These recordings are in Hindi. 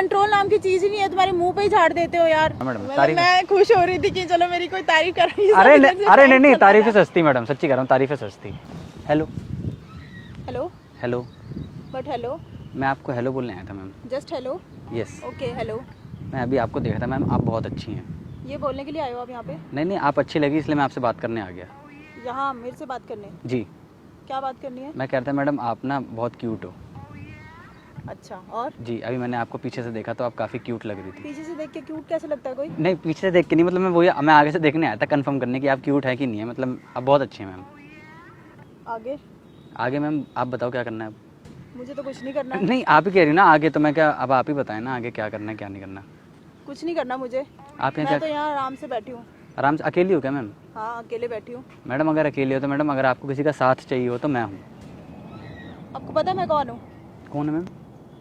कंट्रोल नाम की चीज ही नहीं है, तुम्हारे मुंह पे ही झाड़ देते हो यार। मैडम मैं खुश हो रही थी कि चलो मेरी कोई तारीफ कर रही है। अरे नहीं, तारीफ है सस्ती मैडम, सच्ची कह रहा हूँ, तारीफ है सस्ती। Hello hello hello, but hello, मैं आपको हेलो बोलने आया था ma'am. Just hello. Yes, okay hello. मैं अभी आपको देखा था मैम, आप बहुत अच्छी हैं। ये बोलने के लिए आए हो आप यहाँ पे? नहीं, आप अच्छी लगी इसलिए मैं आपसे बात करने आ गया। यहाँ मेरे से बात करने? जी, क्या बात करनी है? मैं कह रहा था मैडम आप ना बहुत क्यूट हो। अच्छा, और जी, अभी मैंने आपको पीछे से देखा तो आप काफ़ी क्यूट लग रही थी। पीछे से देख के क्यूट कैसे लगता है कोई? नहीं, पीछे से देख के नहीं, मतलब मैं आगे से देखने आया था कंफर्म करने की आप क्यूट है कि नहीं है, मतलब आप बहुत अच्छी हैं मैम। आगे मैम आप बताओ क्या करना है अब? मुझे तो कुछ नहीं करना है। नहीं, आप ही कह रही हो ना आगे, तो मैं क्या, अब आप ही बताएं ना आगे क्या करना है क्या नहीं करना। कुछ नहीं करना मुझे। आप यहाँ मैं क्या तो यहाँ आराम से बैठी हूँ। आराम से अकेली हो क्या मैम? हाँ अकेले बैठी हूँ। मैडम अगर अकेली हो तो मैडम, अगर आपको किसी का साथ चाहिए हो तो मैं हूँ। आपको पता है मैं कौन हूँ? कौन है मैम?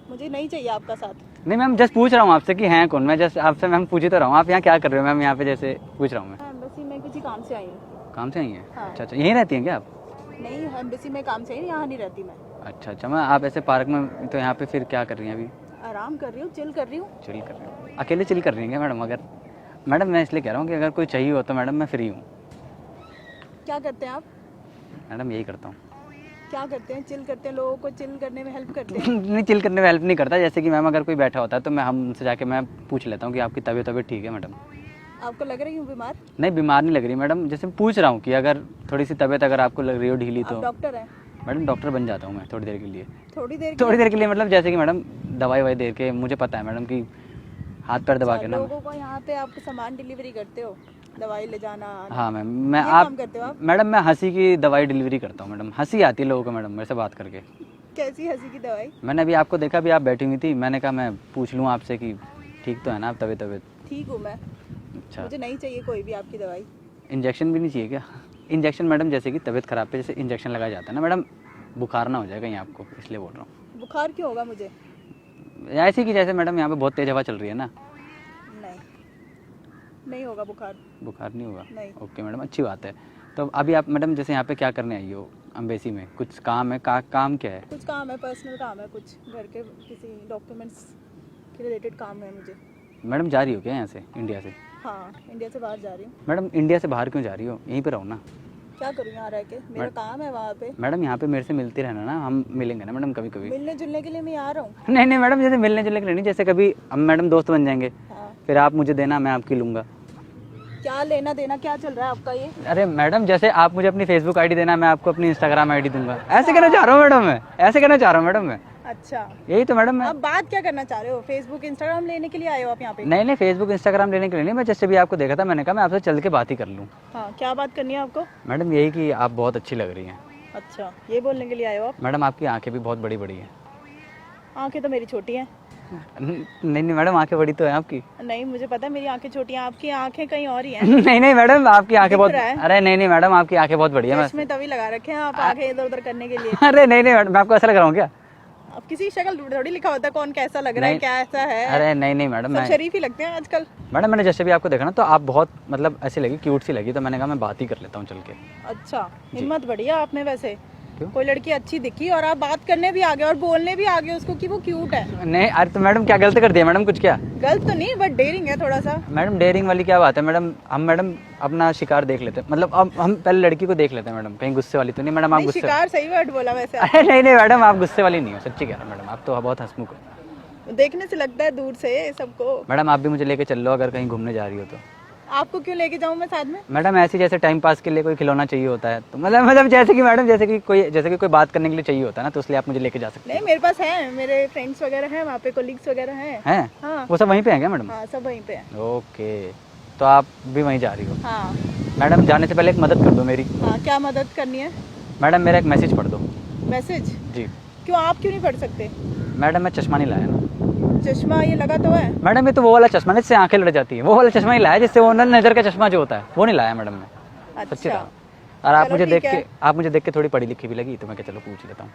मुझे नहीं चाहिए आपका साथ। नहीं मैम, जस्ट पूछ रहा हूँ आपसे कि हैं कौन। मैं जस्ट आपसे मैम पूछ ही तो रहा हूँ, आप यहाँ क्या कर रहे हो मैम? यहाँ पे जैसे पूछ रहा हूँ मैं। एम्बेसी में किसी काम से आई हूँ। काम से आई हैं? हाँ। अच्छा, यहीं रहती हैं क्या आप? नहीं, एम्बेसी में काम से ही, यहाँ नहीं रहती मैं। अच्छा, मैं आप ऐसे पार्क में, तो यहाँ पे फिर क्या कर रही हैं अभी? आराम कर रही हूँ, चिल कर रही हूँ। चिल कर रही हूँ? अकेले चिल कर रही हैं क्या मैडम? अगर मैडम मैं इसलिए कह रहा हूँ कि अगर कोई चाहिए हो तो मैडम मैं फ्री हूँ। क्या करते हैं आप? मैडम यही करता हूँ। क्या करते हैं? चिल करते हैं, लोगों को चिल करने में हेल्प करते हैं। नहीं, चिल करने में हेल्प नहीं करता। जैसे कि मैम अगर कोई बैठा होता है तो मैं हमसे जाके मैं पूछ लेता हूँ कि आपकी तबीयत ठीक है मैडम? आपको लग रही हूँ बीमार? नहीं, बीमार नहीं लग रही मैडम, जैसे पूछ रहा हूँ कि अगर थोड़ी सी तबीयत अगर आपको लग रही हो ढीली आप तो। डॉक्टर हैं? मैडम डॉक्टर बन जाता हूँ मैं थोड़ी देर के लिए। थोड़ी देर के लिए मतलब जैसे कि मैडम दवाई ववाई दे के, मुझे पता है मैडम कि हाथ पैर दबा के ना। लोगों को यहाँ पे आप सामान डिलीवरी करते हो, दवाई ले जाना? हाँ मैम, मैं ये आप काम करते हो आप? मैडम मैं हंसी की दवाई डिलीवरी करता हूँ मैडम। हंसी आती है लोगों को मैडम मेरे से बात करके। कैसी हंसी की दवाई? मैंने अभी आपको देखा, भी आप बैठी हुई थी, मैंने कहा मैं पूछ लूँ आपसे कि ठीक तो है ना आप? तबीयत ठीक हूँ मैं। अच्छा, मुझे नहीं चाहिए कोई भी आपकी दवाई। इंजेक्शन भी नहीं चाहिए क्या? इंजेक्शन मैडम जैसे कि तबीयत खराब पे जैसे इंजेक्शन लगाया जाता है ना मैडम, बुखार ना हो जाए कहीं आपको, इसलिए बोल रहा हूँ। बुखार क्यों होगा मुझे? ऐसे कि जैसे मैडम यहाँ पे बहुत तेज हवा चल रही है ना। नहीं, नहीं होगा बुखार। बुखार नहीं होगा? नहीं। ओके मैडम, अच्छी बात है। तो अभी आप मैडम जैसे यहाँ पे क्या करने आई हो अम्बेसी में? कुछ काम है? काम क्या है? कुछ काम है, पर्सनल काम है, कुछ घर के किसी डॉक्यूमेंट्स के रिलेटेड काम है मुझे। मैडम जा रही हो क्या यहाँ से, इंडिया से? हाँ, इंडिया से बाहर जा रही हूँ। मैडम इंडिया से बाहर क्यों जा रही हो? यहीं पे रहो ना। क्या करूँ यहाँ रह के? मेरा काम है वहाँ पे। मैडम यहाँ पे मेरे से मिलती रहना ना, हम मिलेंगे ना मैडम कभी कभी। मिलने जुलने के लिए मैं आ रहा हूँ। नहीं मैडम, जैसे मिलने जुलने के लिए नहीं, जैसे कभी हम मैडम दोस्त बन जाएंगे, हाँ। फिर आप मुझे देना, मैं आपकी लूँगा। क्या लेना देना क्या चल रहा है आपका ये? अरे मैडम, जैसे आप मुझे अपनी फेसबुक आईडी देना, मैं आपको अपनी इंस्टाग्राम आईडी दूंगा। ऐसे कहना चाह रहा हूँ मैडम मैं, ऐसे कहना चाह रहा हूँ मैडम मैं। अच्छा, यही तो मैडम मैं। अब बात क्या करना चाह रहे हो? फेसबुक इंस्टाग्राम लेने के लिए आए हो आप यहाँ पे? नहीं, फेसबुक इंस्टाग्राम लेने के लिए नहीं, मैं जैसे भी आपको देखा था, मैंने कहा मैं आपसे चल के बात ही कर लूँ। हाँ, क्या बात करनी है आपको? मैडम यही कि आप बहुत अच्छी लग रही हैं। अच्छा, ये बोलने के लिए आए हो आप? मैडम आपकी आंखें भी बहुत बड़ी बड़ी हैं। आंखें तो मेरी छोटी हैं। नहीं मैडम, आंखें बड़ी तो है आपकी। नहीं, मुझे पता है मेरी आंखें छोटी हैं, आपकी आंखें कहीं और ही हैं। नहीं मैडम, आपकी आंखें बहुत, दिख रहा है। अरे नहीं मैडम, आपकी आंखें बहुत बड़ी है। चश्मे तभी लगा रखे हैं आप आंखें इधर उधर करने के लिए। अरे नहीं मैडम, मैं आपको ऐसा लग रहा हूँ क्या? अब किसी शक्ल थोड़ी लिखा होता है कौन कैसा लग रहा है, क्या ऐसा है? अरे नहीं मैडम, सब मैं शरीफ ही लगते हैं आजकल। मैडम मैंने जैसे भी आपको देखा ना, तो आप बहुत मतलब ऐसी लगी, क्यूट सी लगी, तो मैंने कहा मैं बात ही कर लेता हूँ चल के। अच्छा, हिम्मत बढ़ी है आप में वैसे। क्यों? कोई लड़की अच्छी दिखी और आप बात करने भी आ गए और बोलने भी आ गए उसको कि वो क्यूट है। नहीं, अरे तो मैडम क्या गलत कर दिया मैडम? कुछ क्या गलत तो नहीं, बट डेयरिंग है थोड़ा सा। मैडम? डेयरिंग वाली क्या बात है मैडम? हम मैडम अपना शिकार देख लेते हैं, मतलब अब हम पहले लड़की को देख लेते हैं मैडम। कहीं गुस्से वाली तो नहीं मैडम? आप नहीं, गुस्से? शिकार सही वर्ड बोला वैसे। अरे नहीं मैडम, आप गुस्से वाली नहीं हो, सच्ची कह रहा हूँ मैडम, आप तो बहुत हंसमुख हो। देखने से लगता है दूर से सबको। मैडम आप भी मुझे लेके चल लो अगर कहीं घूमने जा रही हो तो। आपको क्यों लेके जाऊं मैं साथ में? मैडम ऐसे जैसे टाइम पास के लिए कोई खिलौना चाहिए होता है, तो मतलब जैसे कि मैडम जैसे कि कोई बात करने के लिए चाहिए होता है ना, तो इसलिए आप मुझे लेके जा सकते नहीं, मेरे पास है, मेरे फ्रेंड्स वगैरह हैं वहाँ पे, कोलिग्स वगैरह हैं। हैं? हाँ। वो सब वहीं पे हैं क्या मैडम? हाँ, सब वहीं पे हैं। ओके, तो आप भी वहीं जा रही हो? हाँ। मैडम जाने से पहले एक मदद कर दो मेरी। हाँ, क्या मदद करनी है? मैडम मेरा एक मैसेज पढ़ दो। मैसेज? जी। क्यों, आप क्यों नहीं पढ़ सकते? मैडम मैं चश्मा नहीं लाया ना। चश्मा ये लगा तो है। मैडम ये तो वो वाला चश्मा है जिससे आंखें लड़ जाती है, वो वाला चश्मा ही लाया, जिससे वो नजर का चश्मा जो होता है वो नहीं लाया मैडम मैं। सच्ची अच्छा। बात। और चलो, आप मुझे देख के थोड़ी पढ़ी लिखी भी लगी, तो मैं क्या चलो पूछ लेता हूँ।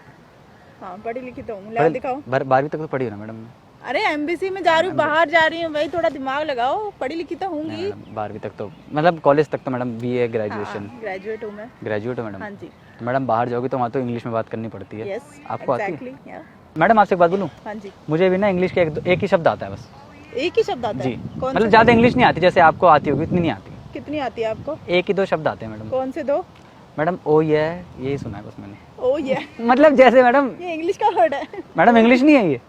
हाँ, पढ़ी लिखी तो हूँ, ला दिखाओ। 12वीं तक तो पढ़ी हो ना मैडम? अरे एमबीसी में जा रही हूँ, बाहर जा रही हूँ, भाई थोड़ा दिमाग लगाओ, पढ़ी लिखी तो होंगी। 12वीं तक तो मतलब कॉलेज तक तो मैडम BA ग्रेजुएशन। ग्रेजुएट हूँ मैं। ग्रेजुएट हो मैडम? हाँ जी। तो मैडम बाहर जाओगे तो वहाँ तो इंग्लिश में बात करनी पड़ती है। यस, आपको आती है? एग्जैक्टली। मैडम आपसे एक बात बोलूँ, हाँ जी, मुझे भी ना इंग्लिश के एक ही शब्द आता है बस एक ही शब्द आता जी। है? कौन मतलब से? ज़्यादा इंग्लिश नहीं आती, जैसे आपको आती होगी इतनी नहीं आती। कितनी आती है आपको? एक ही 2 शब्द आते हैं मैडम। कौन से दो? मैडम ओ ये है, यही सुना है बस मैंने। ओ ये मतलब जैसे मैडम, ये इंग्लिश का वर्ड है? मैडम इंग्लिश नहीं है ये।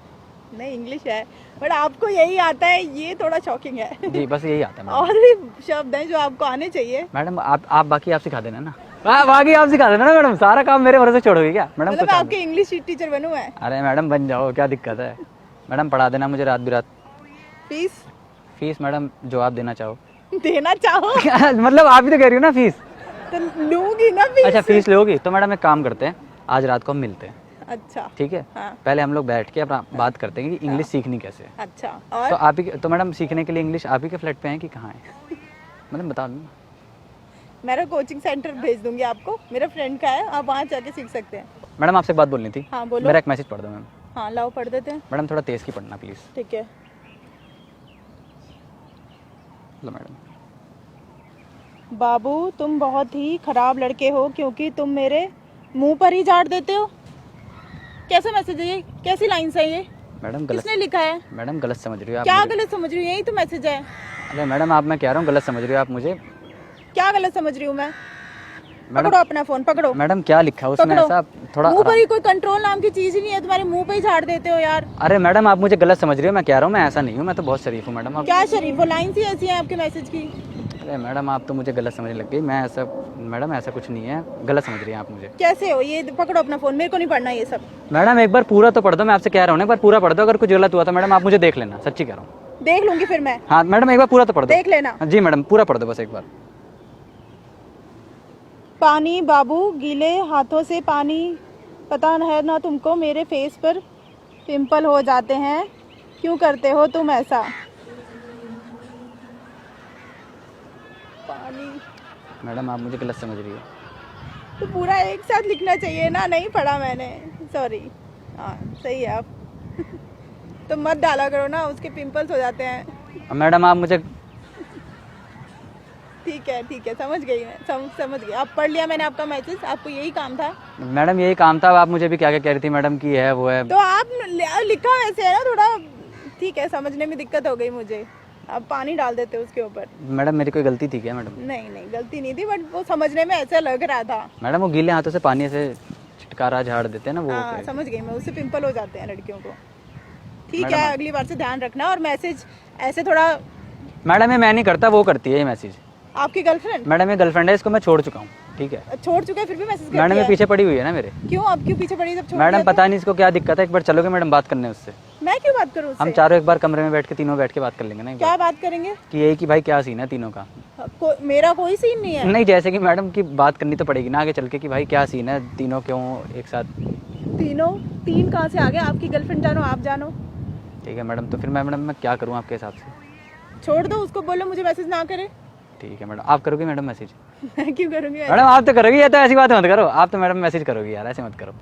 नहीं, इंग्लिश है, बट आपको यही आता है, ये थोड़ा शॉकिंग है। जी बस यही आता है मैडम। और भी शब्द हैं जो आपको आने चाहिए। मैडम आप बाकी आप सिखा देना ना। बाकी आप सिखा देना ना मैडम, सारा काम मेरे भरोसे छोड़ोगे क्या मैडम? मतलब कुछ आपके इंग्लिश टीचर बनूं मैं? अरे मैडम बन जाओ, क्या दिक्कत है मैडम, पढ़ा देना मुझे रात बिरात। फीस फीस मैडम जो आप देना चाहो। देना चाहो मतलब आप ही तो कह रही हो ना फीस। तो लूंगी ना फीस। अच्छा फीस लोगी तो मैडम एक काम करते हैं, आज रात को हम मिलते हैं, अच्छा ठीक है? हाँ। पहले हम लोग बैठ के अपना बात करते हैं कि इंग्लिश सीखनी कैसे है। अच्छा, तो और आप ही तो मैडम सीखने के लिए इंग्लिश आप ही के फ्लैट पे हैं कि कहाँ है? मतलब बता दो। मेरा कोचिंग सेंटर भेज दूंगी आपको, मेरा फ्रेंड का है, आप वहाँ जाके सीख सकते हैं। मैडम आपसे एक बात बोलनी थी। हाँ बोलो। मेरा एक मैसेज पढ़ दो मैम। हाँ लाओ पढ़ देते हैं। मैडम थोड़ा तेज़ की पढ़ना प्लीज़। ठीक है। लो मैडम। बाबू तुम बहुत ही खराब लड़के हो क्योंकि तुम मेरे मुंह पर ही झाड़ देते हो। कैसा मैसेज है ये? कैसी लाइन है ये? मैडम गलत, किसने लिखा है? मैडम गलत समझ रही हो आप क्या मुझे। गलत समझ रही हूँ? यही तो मैसेज है। अरे मैडम आप, मैं कह रहा हूँ गलत समझ रही हो आप मुझे। क्या गलत समझ रही हूँ मैं? मैडम पकड़ो अपना फोन, पकड़ो। मैडम क्या लिखा है उसमें पकड़ो। ऐसा? थोड़ा मुंह पर ही कोई कंट्रोल नाम की चीज ही नहीं है, तुम्हारे मुंह पे ही झाड़ देते हो यार। अरे मैडम आप मुझे गलत समझ रही हो, मैं कह रहा हूँ मैं ऐसा नहीं हूँ, मैं तो बहुत शरीफ हूँ मैडम। आप क्या शरीफ हो? लाइन सी ऐसी है आपके मैसेज की। अरे मैडम आप तो मुझे गलत समझने लग गई। मैं ऐसा, मैडम ऐसा कुछ नहीं है, गलत समझ रही हैं आप मुझे। कैसे हो? ये पकड़ो अपना फोन, मेरे को नहीं पढ़ना ये सब। मैडम एक बार पूरा तो पढ़ दो, मैं आपसे कह रहा हूँ ना, एक बार पूरा पढ़ दो। अगर कुछ गलत हुआ तो मैडम आप मुझे देख लेना, सच्ची कह रहा हूँ। देख लूंगी फिर मैं। हाँ मैडम एक बार पूरा तो पढ़ दो। देख लेना। जी मैडम पूरा पढ़ दो बस एक बार। पानी बाबू, गीले हाथों से पानी, पता है ना तुमको मेरे फेस पर पिंपल हो जाते हैं, क्यों करते हो तुम ऐसा? पानी मैडम आप मुझे गलत समझ रही हो। तो पूरा एक साथ लिखना चाहिए ना, नहीं पढ़ा मैंने, सॉरी। हाँ सही है आप तो मत डाला करो ना, उसके पिंपल्स हो जाते हैं। मैडम आप मुझे, ठीक है समझ गई मैं, समझ गई। आप पढ़ लिया मैंने आपका मैसेज, आपको यही काम था? मैडम यही काम था। आप मुझे भी क्या क्या कह रही थी मैडम की है वो है। तो आप लिखा वैसे है ना थोड़ा, ठीक है, समझने में दिक्कत हो गई मुझे। आप पानी डाल देते उसके ऊपर। मैडम मेरी कोई गलती थी क्या मैडम? नहीं गलती नहीं थी, बट वो समझने में ऐसा लग रहा था। मैडम वो गीले हाथों से पानी से छिटकारा झाड़ देते हैं ना वो। हाँ समझ गई मैं, उससे पिंपल हो जाते हैं लड़कियों को। ठीक मैडम, है, अगली बार से ध्यान रखना। और मैसेज ऐसे थोड़ा। मैडम ये मैं नहीं करता, वो करती है ये मैसेज। आपकी गर्लफ्रेंड? मैडम ये गर्लफ्रेंड है, इसको मैं छोड़ चुका हूँ, ठीक है? छोड़ चुका है फिर भी मैसेज करती मैडम ये है? पीछे पड़ी हुई है ना मेरे। क्यों? अब क्यों पीछे पड़ी? जब छोड़ मैडम दिया तो? पता नहीं इसको क्या दिक्कत है। एक बार चलोगे मैडम बात करने उससे? मैं क्यों बात करूँ उससे? हम चारों एक बार कमरे में बैठ के, तीनों बैठ के बात कर लेंगे ना एक क्या बार। बात करेंगे? कि यही कि भाई क्या सीन है तीनों का। मेरा कोई सीन नहीं है। नहीं जैसे कि मैडम की बात करनी तो पड़ेगी ना आगे चल के कि भाई क्या सीन है, तीनों क्यों एक साथ? तीन कहाँ से आ गए? आपकी गर्लफ्रेंड जानो, आप जानो। ठीक है मैडम, तो फिर मैडम मैं क्या करूँ आपके हिसाब से? छोड़ दो उसको, बोलो मुझे मैसेज ना करे। ठीक है मैडम, आप करोगे मैडम मैसेज? मैं क्यों करूँगी? मैडम आप तो करोगी, ये तो ऐसी बात मत करो। आप तो मैडम मैसेज करोगी यार, ऐसे मत करो।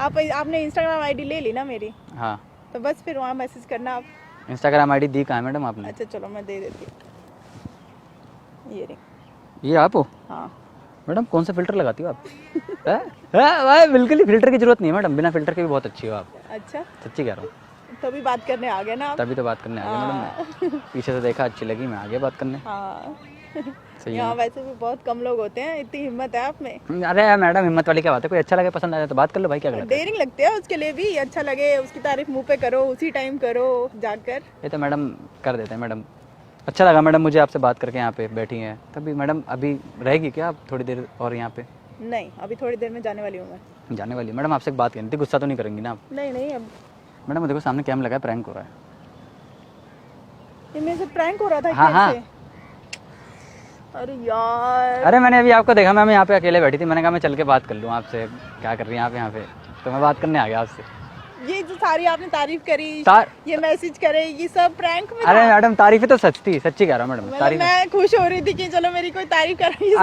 आपने इंस्टाग्राम आईडी ले ली ना मेरी, हाँ तो बस फिर वहाँ मैसेज करना आप। इंस्टाग्राम आईडी दी कहाँ है मैडम आपने? अच्छा चलो मैं दे देती हूँ, ये रही। ये आप हो? हाँ। मैडम कौन सा फिल्टर लगाती हो आप? भाई बिल्कुल ही फिल्टर की जरूरत नहीं है मैडम, बिना फिल्टर के भी बहुत अच्छी हो आप। अच्छा सच्ची कह रहा हूँ। तभी बात करने आ गए ना आप? तभी तो बात करने आ गया मैडम मैं। पीछे से देखा अच्छी लगी, मैं आ गया बात करने। हाँ सही यहाँ है। वैसे भी बहुत कम लोग होते हैं, इतनी हिम्मत है आप में। अरे यार मैडम हिम्मत वाली क्या बात है, कोई अच्छा लगे पसंद आ जाए तो बात कर लो भाई, क्या गलत है? डेयरिंग लगते हैं उसके लिए भी, अच्छा लगे उसकी तारीफ मुंह पे करो, उसी टाइम करो जाकर। ये तो मैडम कर देते हैं मैडम। अच्छा लगा मैडम मुझे आपसे बात करके, यहाँ पे बैठी हैं तभी। मैडम अभी रहेगी क्या आप थोड़ी देर और यहाँ पे? नहीं अभी थोड़ी देर में जाने वाली हूँ मैं। जाने वाली? मैडम आपसे एक बात करनी थी, गुस्सा तो नहीं करेंगी ना आप? नहीं अब मैडम देखो सामने कैम लगा है, प्रैंक हो रहा है। ये मेरे से प्रैंक हो रहा था? हाँ, हाँ। कैसे? अरे यार। अरे मैंने अभी आपको देखा, मैम यहाँ पे अकेले बैठी थी, मैंने कहा मैं चल के बात कर लूँ आपसे, क्या कर रही हैं आप यहाँ पे, तो मैं बात करने आ गया आपसे। ये जो सारी आपने तारीफ करी, ये मैसेज करे, ये सब प्रैंक में अरे था? मैडम तारीफें तो सच थी, सच्ची कह रहा हूँ मैडम। मतलब तारीफ, मैं खुश हो रही थी कि चलो मेरी कोई तारीफ कर रही है।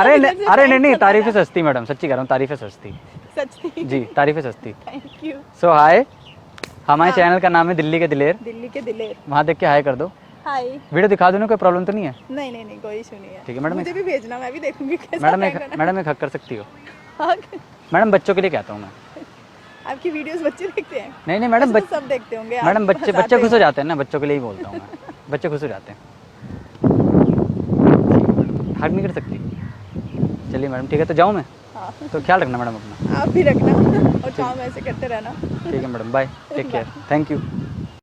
अरे नहीं तारीफें सच थी मैडम, सच्ची कह रहा हूँ, तारीफें सच थी। सच थी? जी तारीफें सच थी। Thank you. सो हाय, हमारे चैनल का नाम है दिल्ली के दिलेर, दिल्ली के दिलेर। वहाँ देख के हाय कर दो। हाय। वीडियो दिखा दूँ ना, कोई प्रॉब्लम तो नहीं है? नहीं कोई इशू नहीं है। ठीक है मैडम। मुझे भी भेजना, मैं भी देखूंगी कैसा मैडम prank करना है। मैडम एक हक कर सकती हो? हाँ। मैडम बच्चों के लिए कहता हूँ मैं। आपकी वीडियोस बच्चे देखते हैं? नहीं नहीं मैडम, वैसे तो सब देखते होंगे। मैडम आप बच्चे हँसाते खुश हो हो। जाते हैं ना, बच्चों के लिए ही बोलता हूँ मैं, बच्चे खुश हो जाते हैं। हक नहीं कर सकती? चलिए मैडम ठीक है, तो जाऊँ मैं? हाँ, तो ख्याल रखना मैडम अपना। आप भी रखना और काम ऐसे करते रहना। ठीक है madam, bye, take care, thank you.